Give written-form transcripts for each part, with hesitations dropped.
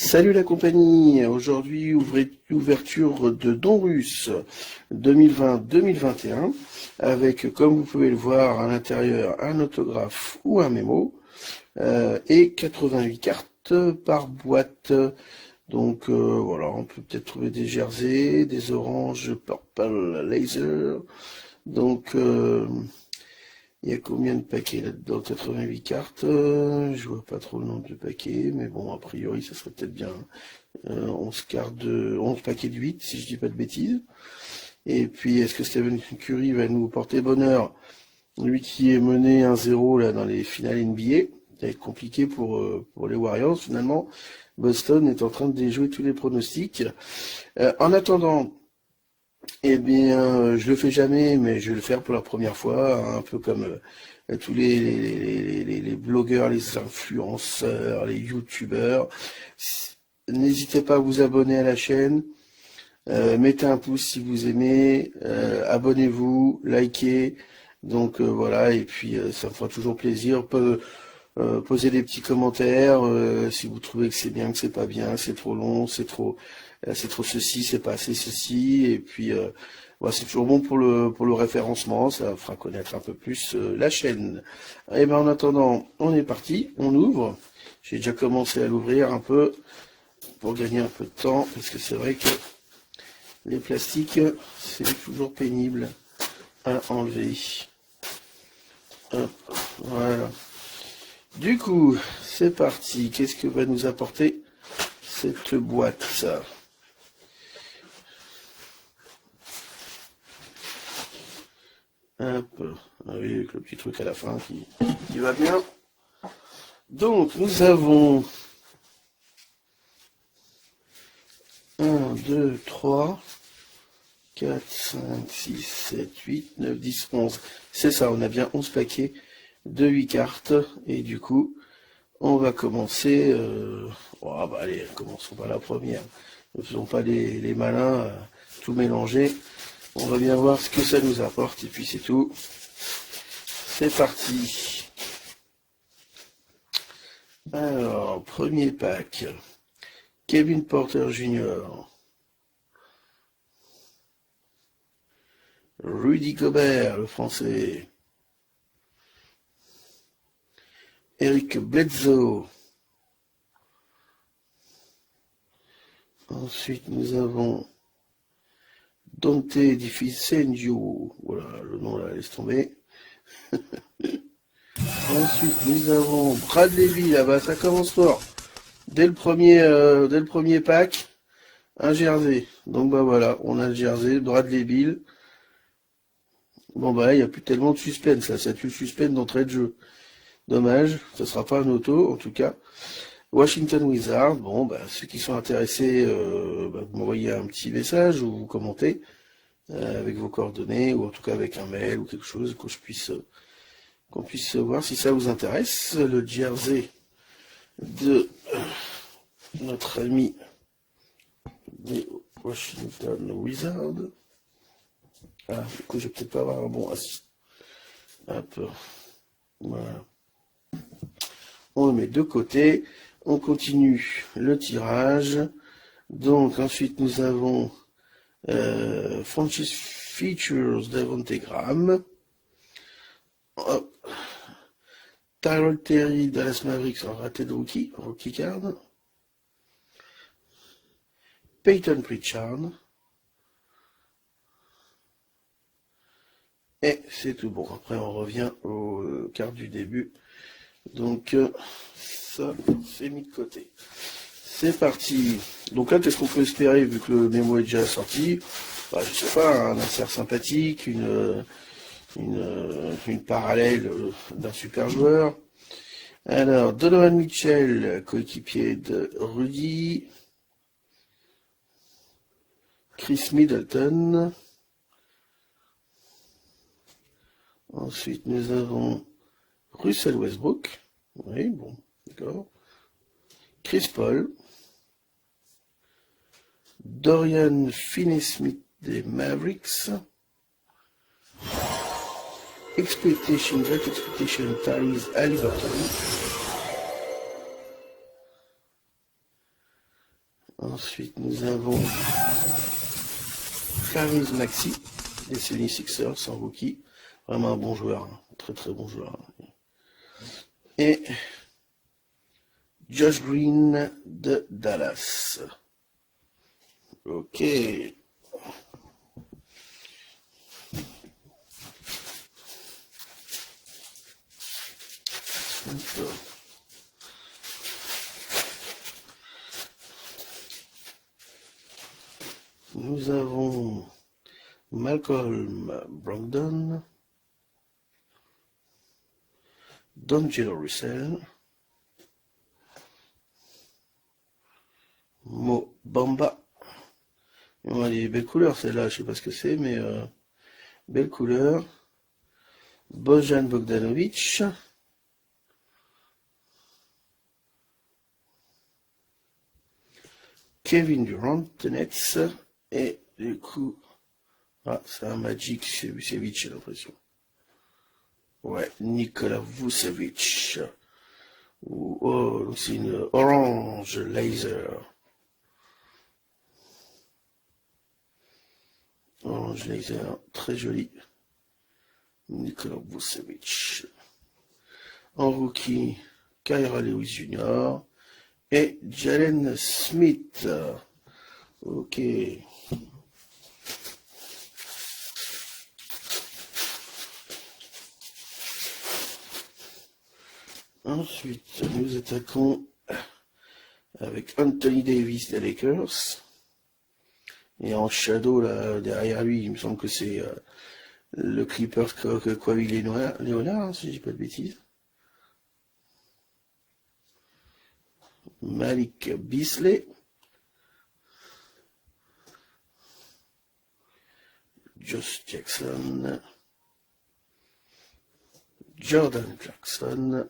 Salut la compagnie, aujourd'hui ouverture de Don Russe 2020-2021 avec, comme vous pouvez le voir à l'intérieur, un autographe ou un mémo et 88 cartes par boîte. Donc voilà, on peut peut-être trouver des jerseys, des oranges purple laser. Donc il y a combien de paquets là-dedans? 88 cartes. Je vois pas trop le nombre de paquets, mais bon, a priori, ça serait peut-être bien 11 paquets de 8, si je dis pas de bêtises. Et puis, est-ce que Stephen Curry va nous porter bonheur? Lui qui est mené 1-0 là dans les finales NBA. Ça va être compliqué pour les Warriors, finalement. Boston est en train de déjouer tous les pronostics. En attendant, eh bien, je le fais jamais, mais je vais le faire pour la première fois, hein, un peu comme tous les blogueurs, les influenceurs, les youtubeurs. N'hésitez pas à vous abonner à la chaîne, mettez un pouce si vous aimez, abonnez-vous, likez, donc voilà, et puis ça me fera toujours plaisir. Posez des petits commentaires si vous trouvez que c'est bien, que c'est pas bien, c'est trop long, c'est trop ceci, c'est pas assez ceci, et puis voilà, c'est toujours bon pour le référencement, ça fera connaître un peu plus la chaîne. Et ben en attendant, on est parti, on ouvre. J'ai déjà commencé à l'ouvrir un peu pour gagner un peu de temps, parce que c'est vrai que les plastiques, c'est toujours pénible à enlever. Hop, voilà. Du coup, c'est parti. Qu'est-ce que va nous apporter cette boîte, ça? Hop. Ah oui, avec le petit truc à la fin qui va bien. Donc, nous avons 1, 2, 3, 4, 5, 6, 7, 8, 9, 10, 11. C'est ça, on a bien 11 paquets de 8 cartes. Et du coup, on va commencer... Oh, bah allez, commençons par la première. Ne faisons pas les malins, tout mélanger. On va bien voir ce que ça nous apporte. Et puis c'est tout. C'est parti. Alors, premier pack. Kevin Porter Jr. Rudy Gobert, le français. Eric Bledsoe. Ensuite, nous avons Dante DiVincenzo. Voilà, le nom là, laisse tomber. Ensuite, nous avons Bradley Beal. Ah bah, ça commence fort. Dès le premier pack, un jersey. Donc bah voilà, on a le jersey, Bradley Beal. Bon bah il n'y a plus tellement de suspense, là, ça tue le suspense d'entrée de jeu. Dommage, ça sera pas un auto, en tout cas. Washington Wizards, bon bah ceux qui sont intéressés, vous m'envoyez un petit message ou vous commentez avec vos coordonnées, ou en tout cas avec un mail ou quelque chose, qu'on puisse voir si ça vous intéresse. Le jersey de notre ami des Washington Wizards. Ah, du coup, je vais peut-être pas avoir un bon assis. Hop. Voilà. On le met de côté. On continue le tirage. Donc, ensuite, nous avons Franchise Features Davante Graham. Tyrell Terry, Dallas Mavericks, en raté de rookie card. Peyton Pritchard. Et c'est tout bon. Après, on revient aux cartes du début. Donc, ça, c'est mis de côté. C'est parti. Donc là, qu'est-ce qu'on peut espérer, vu que le mémo est déjà sorti? Bah, je sais pas, un insert sympathique, une parallèle d'un super joueur. Alors, Donovan Mitchell, coéquipier de Rudy. Chris Middleton. Ensuite, nous avons Russell Westbrook. Oui, bon, d'accord. Chris Paul. Dorian Finney-Smith des Mavericks. Great Expectation, Tyrese Haliburton. Ensuite, nous avons Clarence Maxey, des 76ers en rookie. Vraiment un bon joueur, hein. Très très bon joueur. Et Josh Green de Dallas. Ok. Nous avons Malcolm Brogdon, D'Angelo Russell, Mo Bamba. On a des belles couleurs, celle-là, je sais pas ce que c'est, mais belle couleur. Bojan Bogdanovic. Kevin Durant, Nets. Et du coup, ah, c'est un Magic Vucevic, j'ai l'impression. Ouais, Nikola Vucevic. Oh, c'est une orange laser. Orange laser, très joli. Nikola Vucevic. En rookie, Kyra Lewis Jr. et Jalen Smith. Ok. Ensuite, nous attaquons avec Anthony Davis des Lakers. Et en shadow, là, derrière lui, il me semble que c'est le Clippers Kawhi Leonard, hein, si je dis pas de bêtises. Malik Beasley. Josh Jackson. Jordan Clarkson.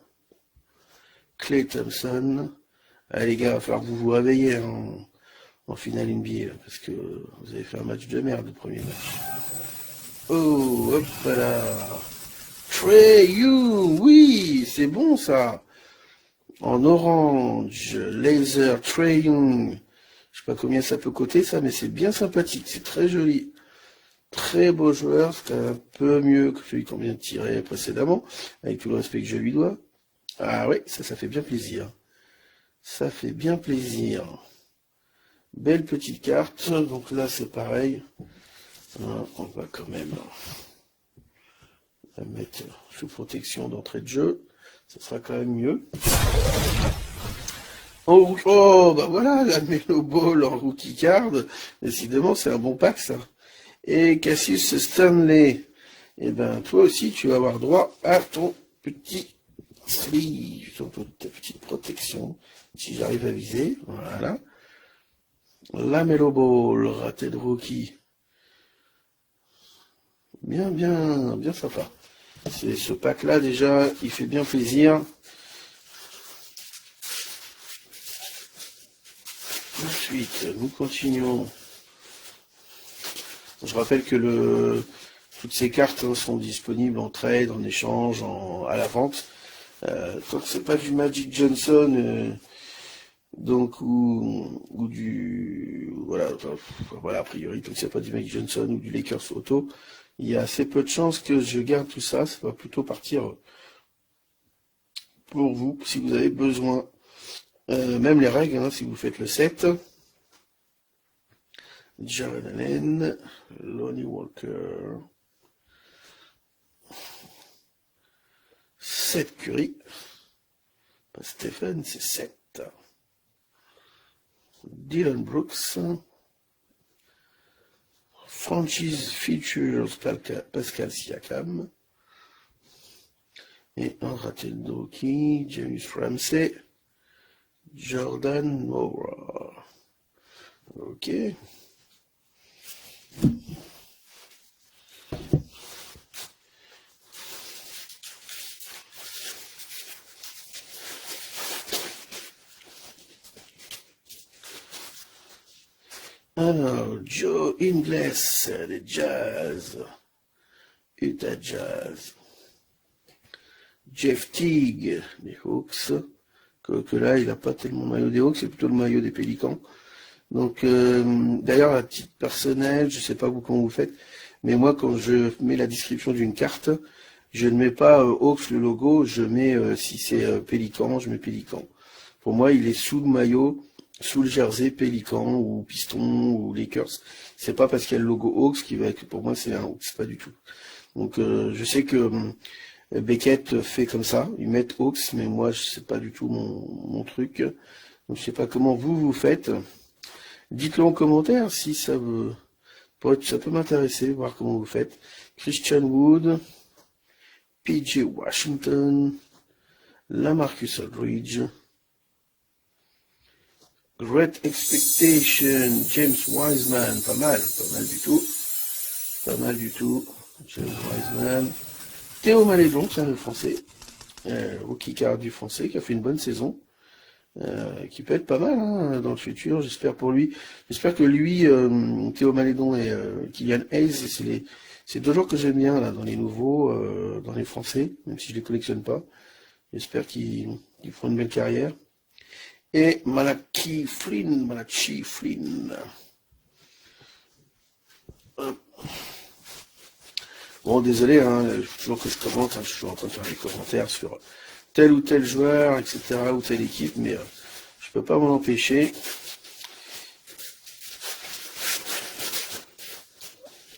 Klay Thompson. Allez les gars, il va falloir que vous vous réveillez en finale NBA, parce que vous avez fait un match de merde, le premier match. Oh, hop là. Trae Young, oui, c'est bon ça. En orange, laser, Trae Young. Je sais pas combien ça peut coûter ça, mais c'est bien sympathique, c'est très joli. Très beau joueur, c'est un peu mieux que celui qu'on vient de tirer précédemment, avec tout le respect que je lui dois. Ah oui, ça fait bien plaisir. Ça fait bien plaisir. Belle petite carte, donc là c'est pareil. On va quand même la mettre sous protection d'entrée de jeu. Ça sera quand même mieux. Oh bah voilà, la Melo Ball en rookie card. Décidément, c'est un bon pack ça. Et Cassius Stanley. Et ben toi aussi, tu vas avoir droit à ton petit sleeve, ta petite protection. Si j'arrive à viser, voilà. La Melo Ball, raté de rookie. Bien sympa. C'est ce pack-là, déjà, il fait bien plaisir. Ensuite, nous continuons. Je rappelle que toutes ces cartes sont disponibles en trade, en échange, à la vente. Tant que c'est pas du Magic Johnson, donc ou du voilà, a priori, tant que c'est pas du Magic Johnson ou du Lakers Auto, il y a assez peu de chances que je garde tout ça. Ça va plutôt partir pour vous, si vous avez besoin. Même les règles, hein, si vous faites le 7. Jared Allen, Lonnie Walker, 7 Curry, pas Stephen, c'est 7. Dylan Brooks, Franchise Features Pascal Siakam, et un raté de rookie, James Ramsey, Jordan Mora. Ok. Alors, Joe Ingles, des Jazz, Utah Jazz. Jeff Teague, des Hawks. Que là, il n'a pas tellement le maillot des Hawks, c'est plutôt le maillot des Pélicans. Donc, d'ailleurs, à titre personnel, je sais pas vous comment vous faites, mais moi, quand je mets la description d'une carte, je ne mets pas Hawks, le logo, je mets, si c'est Pélican, je mets Pélican. Pour moi, il est sous le maillot, sous le jersey Pélican ou Piston ou Lakers. C'est pas parce qu'il y a le logo Hawks qui va être, pour moi, c'est un Hawks, pas du tout. Donc, je sais que Beckett fait comme ça, ils mettent Hawks, mais moi, c'est pas du tout mon truc. Donc, je sais pas comment vous faites. Dites-le en commentaire si ça ça peut m'intéresser, voir comment vous faites. Christian Wood, PJ Washington, LaMarcus Aldridge, Great Expectation, James Wiseman, pas mal du tout, James Wiseman, Théo Malédon, c'est le français, rookie card du français, qui a fait une bonne saison, qui peut être pas mal hein, dans le futur, j'espère pour lui. J'espère que lui, Théo Malédon et Kylian Hayes, c'est deux joueurs que j'aime bien là, dans les nouveaux, dans les français, même si je les collectionne pas. J'espère qu'ils feront une belle carrière. Et Malachi Flynn. Bon, désolé, hein, toujours que je commente, hein, je suis toujours en train de faire des commentaires sur tel ou tel joueur, etc., ou telle équipe, mais je peux pas m'en empêcher.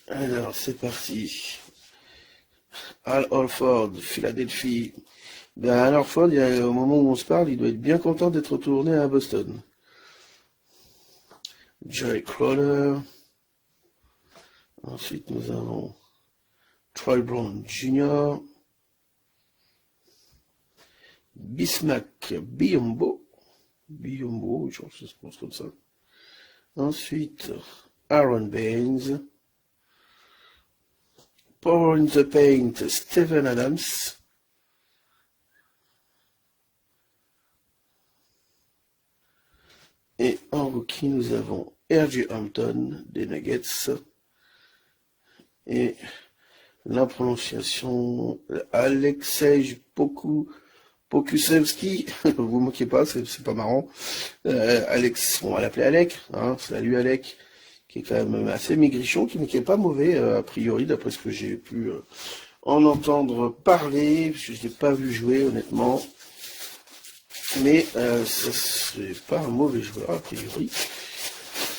Alors, c'est parti. Al Horford, Philadelphie. Ben, Al Horford, au moment où on se parle, il doit être bien content d'être retourné à Boston. Jerry Crowder. Ensuite, nous avons Troy Brown Jr. Bismack Biyombo, je pense que ça se prononce comme ça. Ensuite, Aaron Baines. Power in the Paint, Steven Adams. Et en rookie, nous avons R.J. Hampton des Nuggets. Et la prononciation, Alexej Pokusevski, vous vous moquez pas, c'est pas marrant. Alex, on va l'appeler Alec, hein, salut Alec, qui est quand même assez maigrichon, mais qui est pas mauvais, a priori, d'après ce que j'ai pu en entendre parler, parce que je l'ai pas vu jouer, honnêtement. Mais ce serait pas un mauvais joueur, a priori.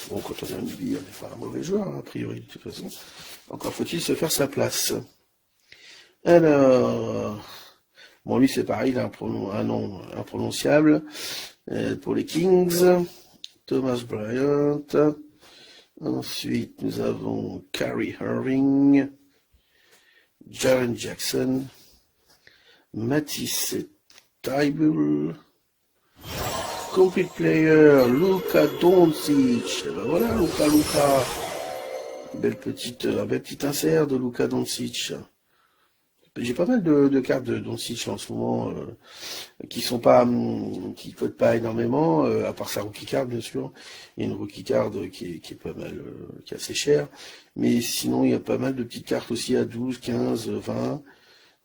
Bon, quand on a une bille, on n'est pas un mauvais joueur, a priori, de toute façon. Encore faut-il se faire sa place. Alors, bon, lui, c'est pareil, il a un nom imprononciable. Pour les Kings, Thomas Bryant. Ensuite, nous avons Kyrie Irving, Jaren Jackson, Matisse Thybulle, Complete Player, Luka Doncic. Ben voilà, Luka. Un bel petit insert de Luka Doncic. J'ai pas mal de cartes de Doncic en ce moment qui cotent pas énormément, à part sa rookie card bien sûr. Il y a une rookie card qui est pas mal, qui est assez chère. Mais sinon il y a pas mal de petites cartes aussi à 12, 15, 20.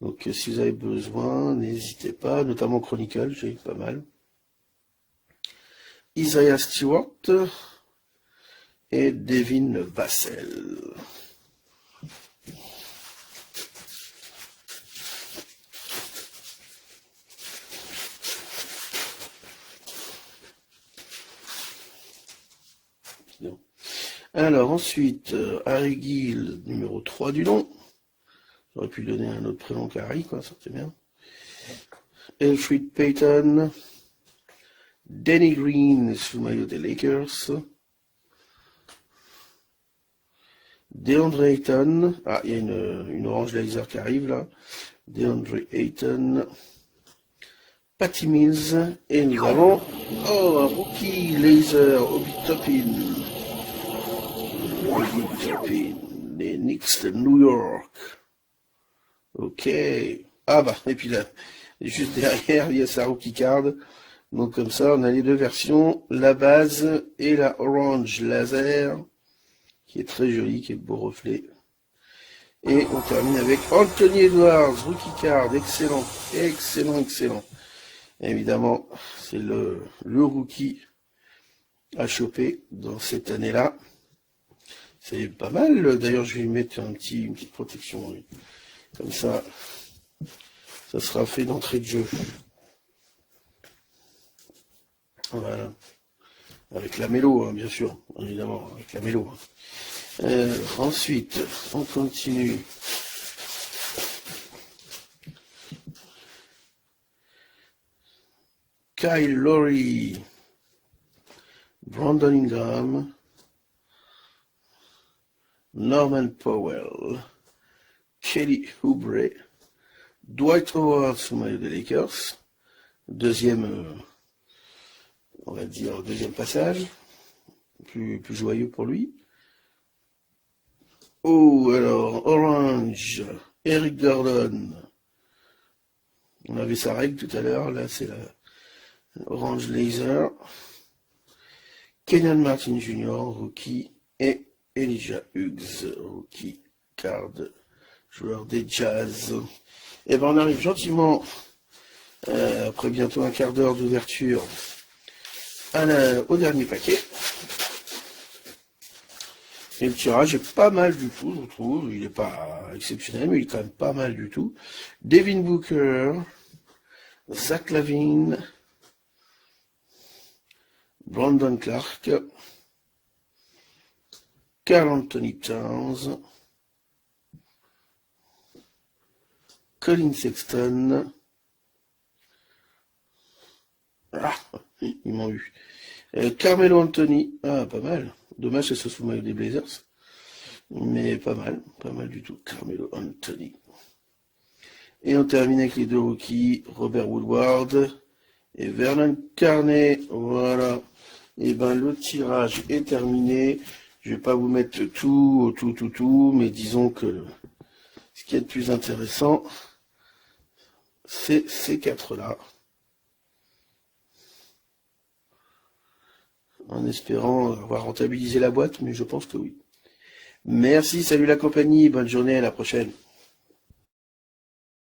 Donc si vous avez besoin, n'hésitez pas, notamment Chronicle, j'ai pas mal. Isaiah Stewart et Devin Vassell. Alors ensuite, Harry Gill, numéro 3 du nom. J'aurais pu lui donner un autre prénom qu'Harry, quoi, ça c'est bien. Elfrid Payton. Danny Green sous maillot des Lakers. DeAndre Ayton. Ah, il y a une orange laser qui arrive là. DeAndre Ayton. Patty Mills. Et nous avons un rookie laser, Obi Toppin. Les Knicks de New York. Ok. Ah bah, et puis là, juste derrière, il y a sa rookie card. Donc comme ça, on a les deux versions, la base et la orange laser, qui est très jolie, qui est de beau reflet. Et on termine avec Anthony Edwards, rookie card, excellent. Et évidemment, c'est le rookie à choper dans cette année-là. C'est pas mal. D'ailleurs, je vais lui mettre une petite protection. Oui. Comme ça sera fait d'entrée de jeu. Voilà. Avec la mélo, hein, bien sûr. Évidemment, avec la mélo. Ensuite, on continue. Kyle Lowry, Brandon Ingram, Norman Powell, Kelly Oubre, Dwight Howard sous maillot des Lakers, deuxième, on va dire, deuxième passage, plus joyeux pour lui. Oh, alors, Orange, Eric Gordon, on avait sa règle tout à l'heure, là c'est la Orange Laser, Kenyon Martin Jr., rookie, et Elijah Hughes, rookie card, joueur des Jazz. Et ben on arrive gentiment, après bientôt un quart d'heure d'ouverture, au dernier paquet. Et le tirage est pas mal du tout, je trouve. Il n'est pas exceptionnel, mais il est quand même pas mal du tout. Devin Booker, Zach LaVine, Brandon Clark, Karl Anthony Towns, Colin Sexton. Ah, ils m'ont eu. Carmelo Anthony, ah, pas mal. Dommage que ce soit le maillot des Blazers. Mais pas mal du tout. Carmelo Anthony. Et on termine avec les deux rookies, Robert Woodward et Vernon Carney. Voilà. Et ben le tirage est terminé. Je vais pas vous mettre tout, mais disons que ce qui est le plus intéressant, c'est ces quatre-là. En espérant avoir rentabilisé la boîte, mais je pense que oui. Merci, salut la compagnie, bonne journée, à la prochaine.